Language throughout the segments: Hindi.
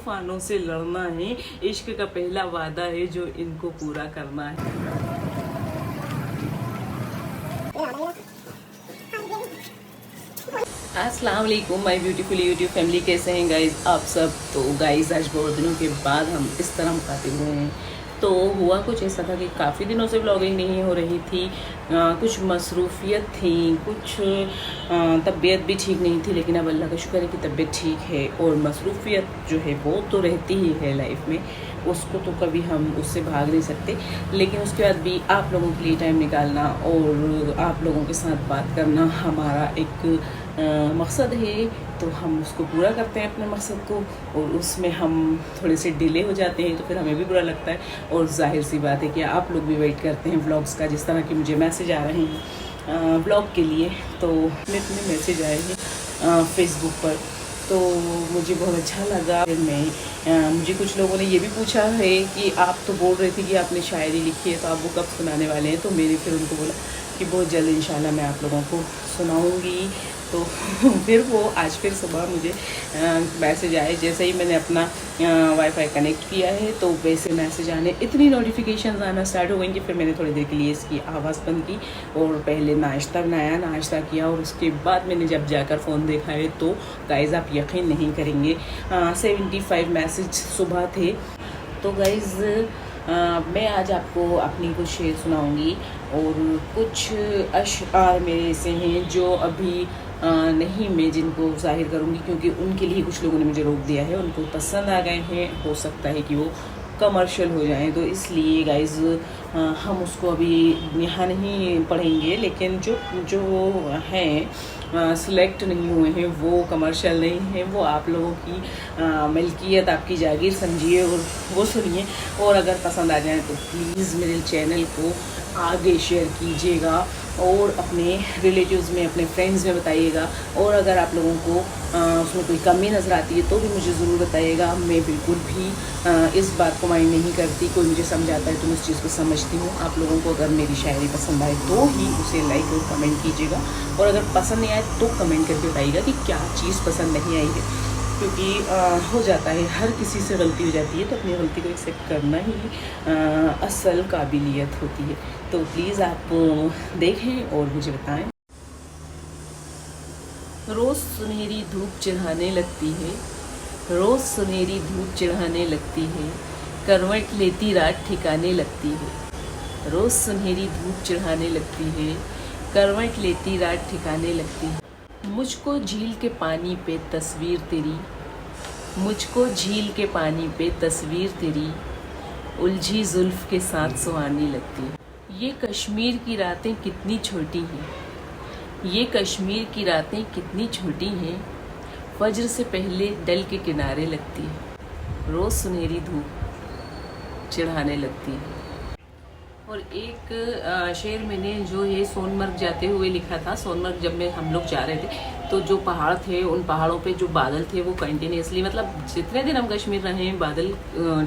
तूफानों से लड़ना है, इश्क का पहला वादा है जो इनको पूरा करना है। अस्सलाम वालेकुम माय ब्यूटीफुल यूट्यूब फैमिली, कैसे हैं गाइज आप सब। तो गाइज आज बहुत दिनों के बाद हम इस तरह मुखातिब हुए हैं। तो हुआ कुछ ऐसा था कि काफ़ी दिनों से व्लॉगिंग नहीं हो रही थी, कुछ मसरूफियत थी, कुछ तबीयत भी ठीक नहीं थी। लेकिन अब अल्लाह का शुक्र है कि तबीयत ठीक है। और मसरूफियत जो है वो तो रहती ही है लाइफ में, उसको तो कभी हम उससे भाग नहीं सकते। लेकिन उसके बाद भी आप लोगों के लिए टाइम निकालना और आप लोगों के साथ बात करना हमारा एक मकसद है। तो हम उसको पूरा करते हैं अपने मकसद को, और उसमें हम थोड़े से डिले हो जाते हैं तो फिर हमें भी बुरा लगता है। और जाहिर सी बात है कि आप लोग भी वेट करते हैं व्लॉग्स का, जिस तरह के मुझे मैसेज आ रहे हैं व्लॉग के लिए। तो इतने मैसेज आए हैं फेसबुक पर, तो मुझे बहुत अच्छा लगा। फिर मुझे कुछ लोगों ने ये भी पूछा है कि आप तो बोल रहे थे कि आपने शायरी लिखी है, तो आप वो कब सुनाने वाले हैं। तो मैंने फिर उनको बोला कि बहुत जल्द इंशाल्लाह मैं आप लोगों को सुनाऊंगी। तो फिर वो आज फिर सुबह मुझे मैसेज आए, जैसे ही मैंने अपना वाईफाई कनेक्ट किया है तो वैसे मैसेज आने, इतनी नोटिफिकेशंस आना स्टार्ट हो गई कि फिर मैंने थोड़ी देर के लिए इसकी आवाज़ बंद की और पहले नाश्ता बनाया, नाश्ता किया। और उसके बाद मैंने जब जाकर फ़ोन देखा है तो गाइज़ आप यकीन नहीं करेंगे 75 मैसेज सुबह थे। तो गाइज़ मैं आज आपको अपनी कुछ शेर सुनाऊंगी और कुछ अशआर मेरे ऐसे हैं जो अभी नहीं मैं जिनको ज़ाहिर करूंगी, क्योंकि उनके लिए कुछ लोगों ने मुझे रोक दिया है, उनको पसंद आ गए हैं। हो सकता है कि वो कमर्शियल हो जाएं, तो इसलिए गाइज़ हम उसको अभी यहाँ नहीं पढ़ेंगे। लेकिन जो जो हैं सिलेक्ट नहीं हुए हैं वो कमर्शियल नहीं हैं, वो आप लोगों की मिल्कियत, आपकी जागीर समझिए और वो सुनिए। और अगर पसंद आ जाए तो प्लीज़ मेरे चैनल को आगे शेयर कीजिएगा और अपने रिलेटिव्स में, अपने फ्रेंड्स में बताइएगा। और अगर आप लोगों को उसमें कोई कमी नज़र आती है तो भी मुझे ज़रूर बताइएगा। मैं बिल्कुल भी इस बात को माइंड नहीं करती, कोई मुझे समझाता है तो मैं उस चीज़ को समझती हूँ। आप लोगों को अगर मेरी शायरी पसंद आए तो ही उसे लाइक और कमेंट कीजिएगा, और अगर पसंद नहीं आए तो कमेंट करके बताइएगा कि क्या चीज़ पसंद नहीं आई है। क्योंकि हो जाता है, हर किसी से गलती हो जाती है, तो अपनी गलती को एक्सेप्ट करना ही असल काबिलियत होती है। तो प्लीज़ आप देखें और मुझे बताएं। रोज़ सुनहरी धूप चढ़ाने लगती है, रोज़ सुनहरी धूप चढ़ाने लगती है, करवट लेती रात ठिकाने लगती है। रोज़ सुनहरी धूप चढ़ाने लगती है, करवट लेती रात ठिकाने लगती है। मुझको झील के पानी पे तस्वीर तेरी, मुझको झील के पानी पे तस्वीर तेरी, उलझी जुल्फ के साथ सुहानी लगती है। ये कश्मीर की रातें कितनी छोटी हैं, ये कश्मीर की रातें कितनी छोटी हैं, फज्र से पहले डल के किनारे लगती है, रोज़ सुनहरी धूप चढ़ाने लगती है। और एक शेर मैंने जो ये सोनमर्ग जाते हुए लिखा था। सोनमर्ग जब हम लोग जा रहे थे तो जो पहाड़ थे, उन पहाड़ों पे जो बादल थे वो कंटिन्यूसली, मतलब जितने दिन हम कश्मीर रहे हैं बादल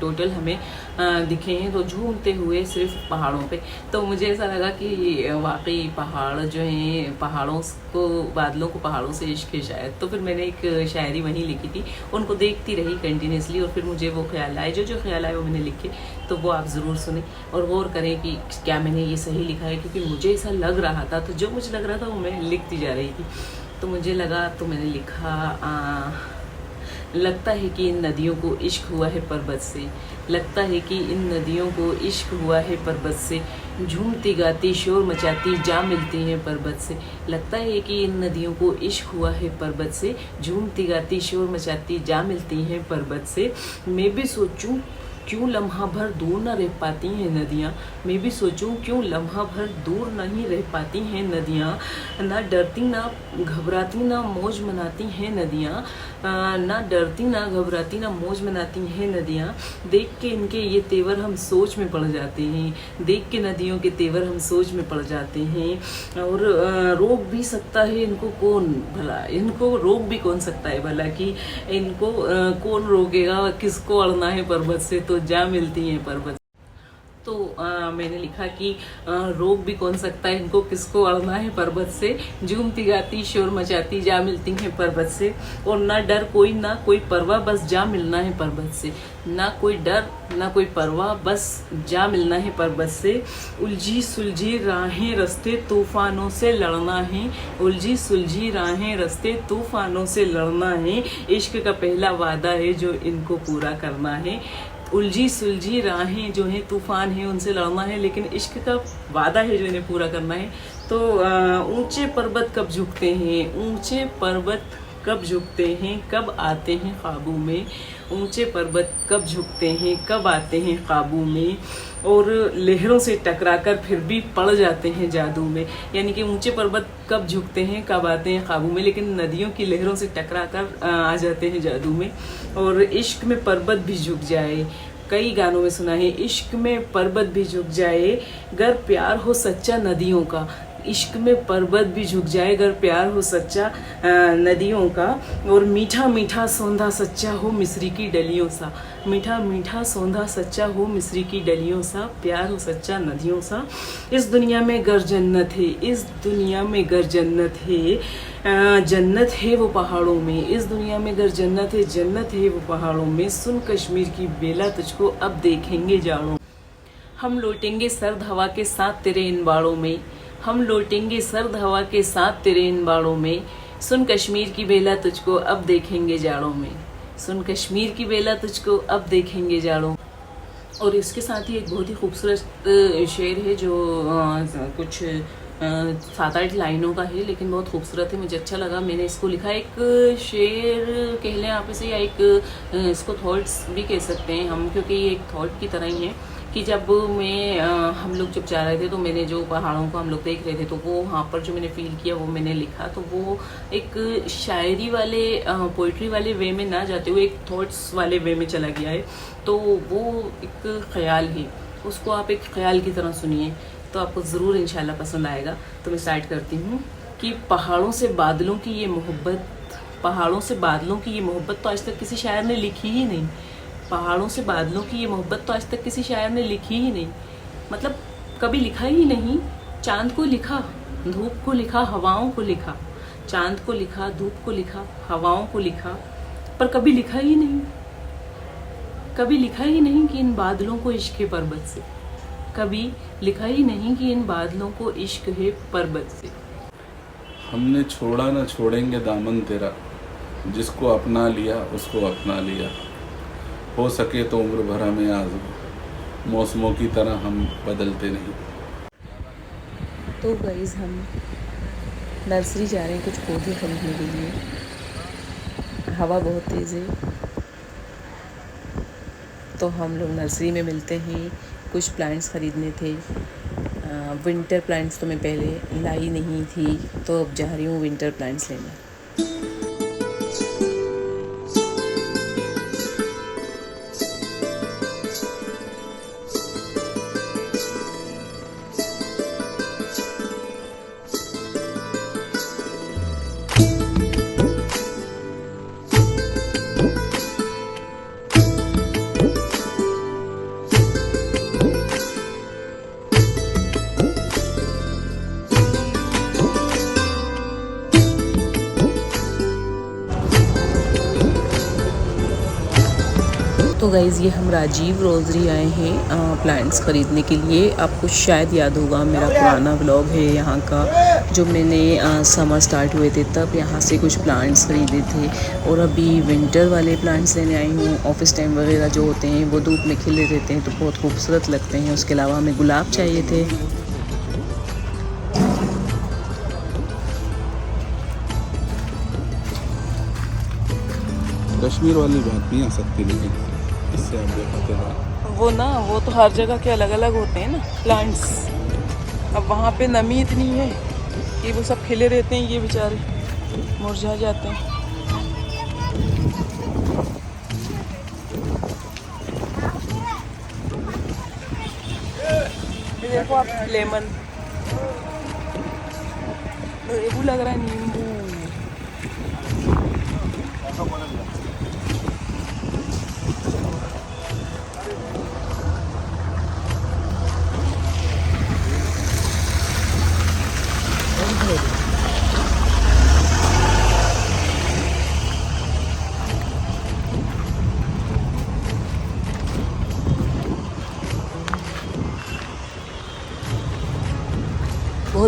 टोटल हमें दिखे हैं, तो झूमते हुए सिर्फ पहाड़ों पे। तो मुझे ऐसा लगा कि वाकई पहाड़ जो हैं, पहाड़ों को, बादलों को पहाड़ों से इश्क है शायद। तो फिर मैंने एक शायरी वहीं लिखी थी, उनको देखती रही कंटिन्यूसली, और फिर मुझे वो ख्याल आए, जो ख्याल आए वो मैंने लिखे। तो वो आप ज़रूर सुने और गौर करें कि क्या मैंने ये सही लिखा है, क्योंकि मुझे ऐसा लग रहा था। तो जो मुझे लग रहा था वो मैं लिखती जा रही थी, तो मुझे लगा तो मैंने लिखा। लगता है कि इन नदियों को इश्क हुआ है पर्वत से, लगता है कि इन नदियों को इश्क हुआ है पर्वत से, झूमती गाती शोर मचाती जा मिलती हैं पर्वत से। लगता है कि इन नदियों को इश्क हुआ है पर्वत से, झूमती गाती शोर मचाती जा मिलती हैं पर्वत से। मैं भी सोचूं क्यों लम्हा भर दूर न रह पाती हैं नदियाँ, मैं भी सोचूं क्यों लम्हा भर दूर नहीं रह पाती हैं नदियाँ। ना डरती ना घबराती ना मौज मनाती हैं नदियाँ, ना डरती ना घबराती ना मौज मनाती हैं नदियाँ। देख के इनके ये तेवर हम सोच में पड़ जाते हैं, देख के नदियों के तेवर हम सोच में पड़ जाते हैं। और रोक भी सकता है इनको कौन भला, इनको रोक भी कौन सकता है भला, कि इनको कौन रोकेगा, किसको अड़ना है पर्वत से, तो जा मिलती हैं पर्वत। तो मैंने लिखा कि रोक भी कौन सकता है इनको, किसको अड़ना है पर्वत से। झूमती गाती शोर मचाती जा मिलती हैं पर्वत से, और ना डर कोई ना कोई परवाह, बस जा मिलना है पर्वत से। ना कोई डर ना कोई परवाह, बस जा मिलना है पर्वत से। उलझी सुलझी राहें रस्ते तूफानों से लड़ना है, उलझी सुलझी राहें रस्ते तूफानों से लड़ना है। इश्क का पहला वादा है जो इनको पूरा करना है। उलझी सुलझी राहें जो हैं तूफान है उनसे लड़ना है, लेकिन इश्क का वादा है जो इन्हें पूरा करना है। तो ऊंचे पर्वत कब झुकते हैं, ऊंचे पर्वत कब झुकते हैं, कब आते हैं काबू में। ऊंचे पर्वत कब झुकते हैं, कब आते हैं काबू में, और लहरों से टकराकर फिर भी पड़ जाते हैं जादू में। यानी कि ऊंचे पर्वत कब झुकते हैं, कब आते हैं काबू में, लेकिन नदियों की लहरों से टकराकर आ जाते हैं जादू में। और इश्क में पर्वत भी झुक जाए, कई गानों में सुना है, इश्क में पर्वत भी झुक जाए गर प्यार हो सच्चा नदियों का। इश्क में पर्वत भी झुक जाए अगर प्यार हो सच्चा नदियों का। और मीठा मीठा सौंधा सच्चा हो मिस्री की डलियों सा, मीठा मीठा सौंधा सच्चा हो मिस्री की डलियों सा, प्यार हो सच्चा नदियों सा। इस दुनिया में गर जन्नत है, इस दुनिया में गर जन्नत है, जन्नत है वो पहाड़ों में। इस दुनिया में गर जन्नत है, जन्नत है वो पहाड़ों में। सुन कश्मीर की बेला तुझको अब देखेंगे जाड़ों, हम लौटेंगे सर्द हवा के साथ तेरे इन बाड़ों में, हम लौटेंगे सर्द हवा के साथ तेरे इन बाड़ों में। सुन कश्मीर की बेला तुझको अब देखेंगे जाड़ों में, सुन कश्मीर की बेला तुझको अब देखेंगे जाड़ों। और इसके साथ ही एक बहुत ही खूबसूरत शेर है जो कुछ 7-8 लाइनों का है, लेकिन बहुत खूबसूरत है, मुझे अच्छा लगा। मैंने इसको लिखा, एक शेर कह लें आप इसे, या एक इसको थॉट्स भी कह सकते हैं हम, क्योंकि ये एक थॉट की तरह ही है कि जब मैं हम लोग जब जा रहे थे तो मैंने जो पहाड़ों को हम लोग देख रहे थे, तो वो वहाँ पर जो मैंने फील किया वो मैंने लिखा। तो वो एक शायरी वाले पोइट्री वाले वे में ना जाते हुए एक थॉट्स वाले वे में चला गया है। तो वो एक ख्याल है, उसको आप एक ख्याल की तरह सुनिए तो आपको ज़रूर इंशाल्लाह पसंद आएगा। तो मैं स्टार्ट करती हूँ कि पहाड़ों से बादलों की ये मोहब्बत, पहाड़ों से बादलों की ये मोहब्बत तो आज तक किसी शायर ने लिखी ही नहीं। पहाड़ों से बादलों की ये मोहब्बत तो आज तक किसी शायर ने लिखी ही नहीं, मतलब कभी लिखा ही नहीं। चांद को लिखा, धूप को लिखा, हवाओं को लिखा, चांद को लिखा, धूप को लिखा, हवाओं को लिखा, पर कभी लिखा ही नहीं, कभी लिखा ही नहीं कि इन बादलों को इश्क है पर्वत से, कभी लिखा ही नहीं कि इन बादलों को इश्क है पर्वत से। हमने छोड़ा ना छोड़ेंगे दामन तेरा, जिसको अपना लिया उसको अपना लिया। हो सके तो उम्र भर हमें आज़ू, मौसमों की तरह हम बदलते नहीं। तो गाइस हम नर्सरी जा रहे हैं कुछ पौधे खरीदने के लिए। हवा बहुत तेज़ है, तो हम लोग नर्सरी में मिलते हैं। कुछ प्लांट्स ख़रीदने थे, विंटर प्लांट्स तो मैं पहले लाई नहीं थी, तो अब जा रही हूँ विंटर प्लांट्स लेने। तो गाइज़ ये हम राजीव रोज़री आए हैं प्लांट्स ख़रीदने के लिए। आपको शायद याद होगा मेरा पुराना व्लॉग है यहाँ का, जो मैंने समर स्टार्ट हुए थे तब यहाँ से कुछ प्लांट्स ख़रीदे थे। और अभी विंटर वाले प्लांट्स लेने आई हूँ। ऑफिस टाइम वगैरह जो होते हैं वो धूप में खिले रहते हैं तो बहुत खूबसूरत लगते हैं। उसके अलावा हमें गुलाब चाहिए थे। कश्मीर वाली बात नहीं आ सकती, लेकिन इससे आप देखाते हैं वो ना, वो तो हर जगह के अलग अलग होते हैं ना प्लांट्स। अब वहाँ पे नमी इतनी है कि वो सब खिले रहते हैं, ये बेचारे मुरझा जाते हैं। ये देखो आप, लेमन, नींबू लग रहा है, नींबू।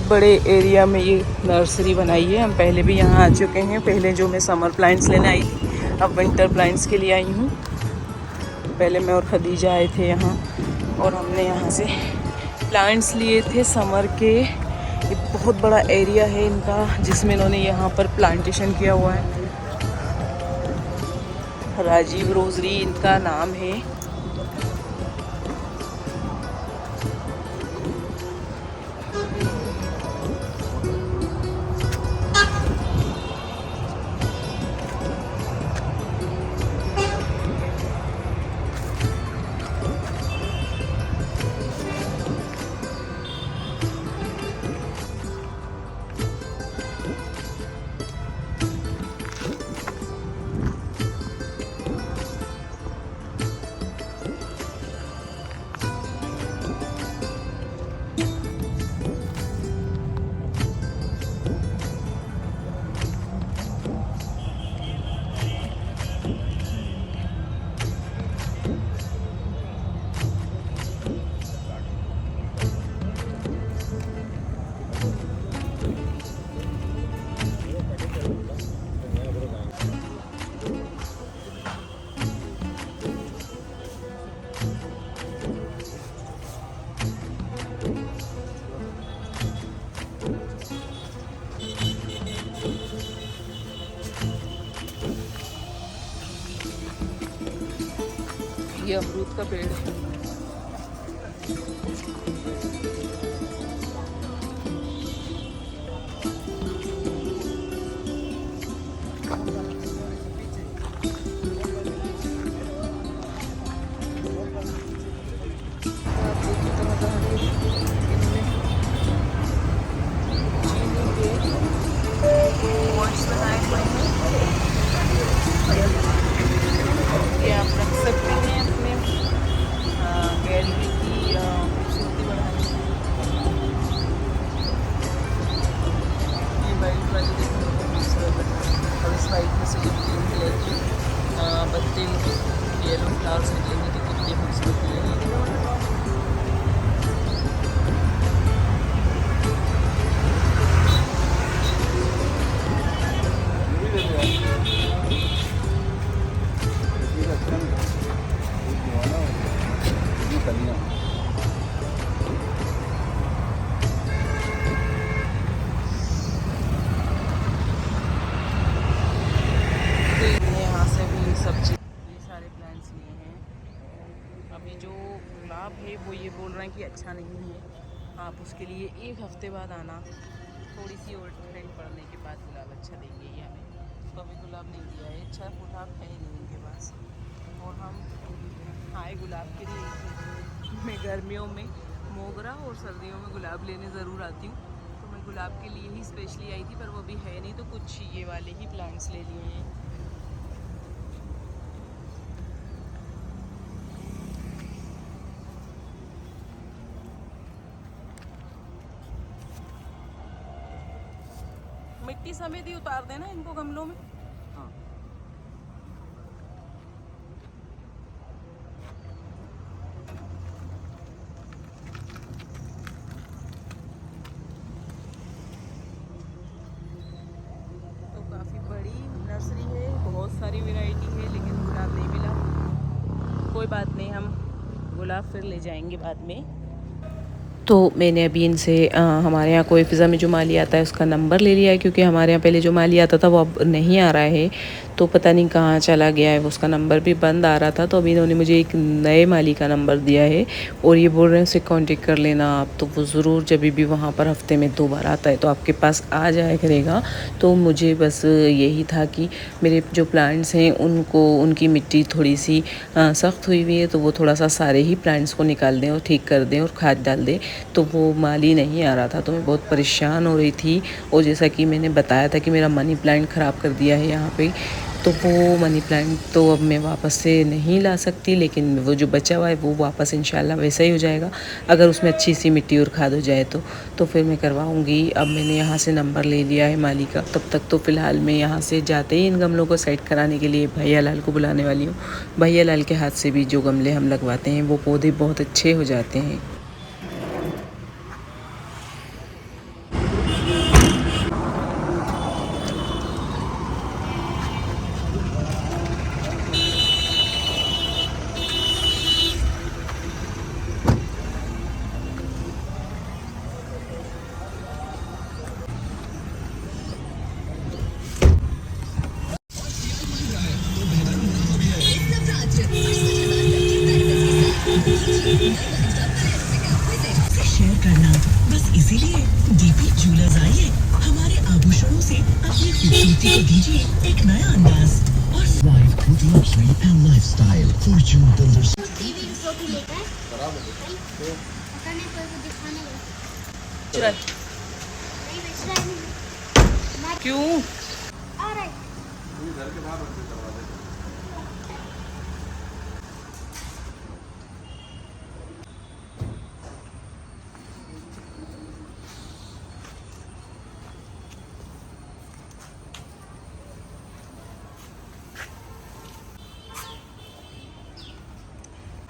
बहुत बड़े एरिया में ये नर्सरी बनाई है। हम पहले भी यहाँ आ चुके हैं, पहले जो मैं समर प्लांट्स लेने आई थी, अब विंटर प्लांट्स के लिए आई हूँ। पहले मैं और खदीजा आए थे यहाँ और हमने यहाँ से प्लांट्स लिए थे समर के। ये बहुत बड़ा एरिया है इनका जिसमें इन्होंने यहाँ पर प्लांटेशन किया हुआ है। राजीव रोजरी इनका नाम है। ये अमरूद का पेड़ है। ये आप रख सकते हैं अपने गैलरी की खूबसूरती बढ़ाने के लिए। ये वाइट वाली देखने में बहुत खूबसूरत है और इस वाइट में से जो ग्रीन कलर की पत्ते येलो फ्लावर्स निकलेंगे तो कितनी खूबसूरती लगेगी। यहाँ से भी सब्जी ये सारे प्लांट्स लिए हैं। अभी जो गुलाब है वो ये बोल रहे हैं कि अच्छा नहीं है, आप उसके लिए एक हफ्ते बाद आना, थोड़ी सी और ट्रेंड पड़ने के बाद गुलाब अच्छा देंगे ये हमें। तो अभी गुलाब नहीं दिया है, अच्छा गुलाब है नहीं उनके पास। और हम आए गुलाब के लिए। मैं गर्मियों में मोगरा और सर्दियों में गुलाब लेने ज़रूर आती हूँ, तो मैं गुलाब के लिए ही स्पेशली आई थी, पर वो भी है नहीं तो कुछ ये वाले ही प्लांट्स ले लिए हैं। मिट्टी समेत ही उतार देना इनको गमलों में। हाँ। तो काफ़ी बड़ी नर्सरी है, बहुत सारी वैरायटी है, लेकिन गुलाब नहीं मिला। कोई बात नहीं, हम गुलाब फिर ले जाएंगे बाद में। तो मैंने अभी इनसे हमारे यहाँ कोई फ़िज़ा में जो माली आता है उसका नंबर ले लिया है, क्योंकि हमारे यहाँ पहले जो माली आता था वो अब नहीं आ रहा है, तो पता नहीं कहाँ चला गया है। उसका नंबर भी बंद आ रहा था, तो अभी इन्होंने मुझे एक नए माली का नंबर दिया है और ये बोल रहे हैं उससे कांटेक्ट कर लेना आप। तो वो ज़रूर जब भी वहाँ पर हफ्ते में 2 बार आता है तो आपके पास आ जाया करेगा। तो मुझे बस यही था कि मेरे जो प्लांट्स हैं उनको, उनकी मिट्टी थोड़ी सी सख्त हुई हुई है, तो वो थोड़ा सा सारे ही प्लांट्स को निकाल दें और ठीक कर दें और खाद डाल दें। तो वो माली नहीं आ रहा था, तो मैं बहुत परेशान हो रही थी। और जैसा कि मैंने बताया था कि मेरा मनी प्लांट ख़राब कर दिया है यहाँ पे, तो वो मनी प्लांट तो अब मैं वापस से नहीं ला सकती, लेकिन वो जो बचा हुआ है वो वापस इंशाल्लाह वैसा ही हो जाएगा, अगर उसमें अच्छी सी मिट्टी और खाद हो जाए तो फिर मैं करवाऊँगी। अब मैंने यहाँ से नंबर ले लिया है माली का। तब तक तो फ़िलहाल मैं यहाँ से जाते ही इन गमलों को सेट कराने के लिए भैया लाल को बुलाने वाली हूँ। भैया लाल के हाथ से भी जो गमले हम लगवाते हैं वो पौधे बहुत अच्छे हो जाते हैं। शेयर करना बस इसीलिए डीपी ज्वेलर्स आइए, हमारे आभूषणों से अपनी खूबसूरती को दीजिए एक नया अंदाज और life with luxury and lifestyle Fortune builders. TV trophy लेकर पता नहीं कोई को दिखाने गया चल नहीं बेच रहा है मैं क्यों आ रहा है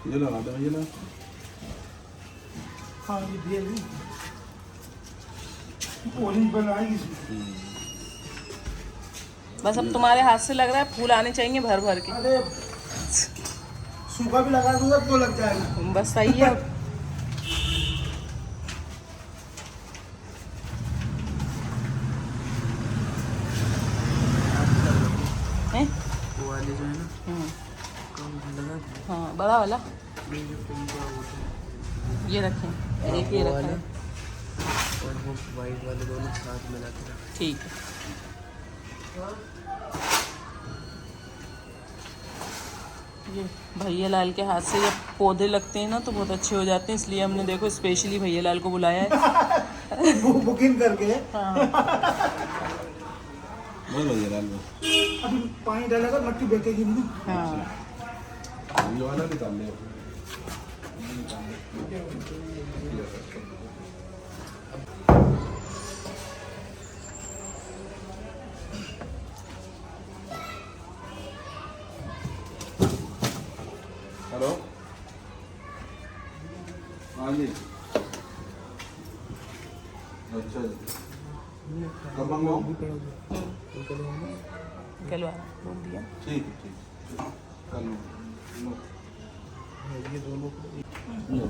ये लगा दो, ये लगा। हाँ ये दे ली ऑरेंज बनाएगी इसमें। बस अब तुम्हारे हाथ से लग रहा है फूल आने चाहिए भर भर के। अरे सूखा भी लगा दूंगा तो लग जाएगा। बस सही है अब। हैं? वो वाले जो है ना हम्म, कम लगा दो। हाँ बड़ा वाला ये जो पिंक का वो है, ये रखें, एक ये वो रखा वाला है। और वो वाइट वाले दोनों साथ मिला के रखें। ठीक है। ये भैया लाल के हाथ से जब पौधे लगते हैं ना तो बहुत अच्छे हो जाते हैं, इसलिए हमने देखो स्पेशली भैया लाल को बुलाया है। बुकिंग करके हाँ बोलो ये लाल बस। अभी पानी डालेगा मट्टी बेचेगी नहीं। हाँ ये वाला निकाल ले। हेलो, हाँ जी, अच्छा जी, कब मंगवाऊँ? निकलवा बोल दिया। ठीक है, ठीक है, कल ये दोनों को लो।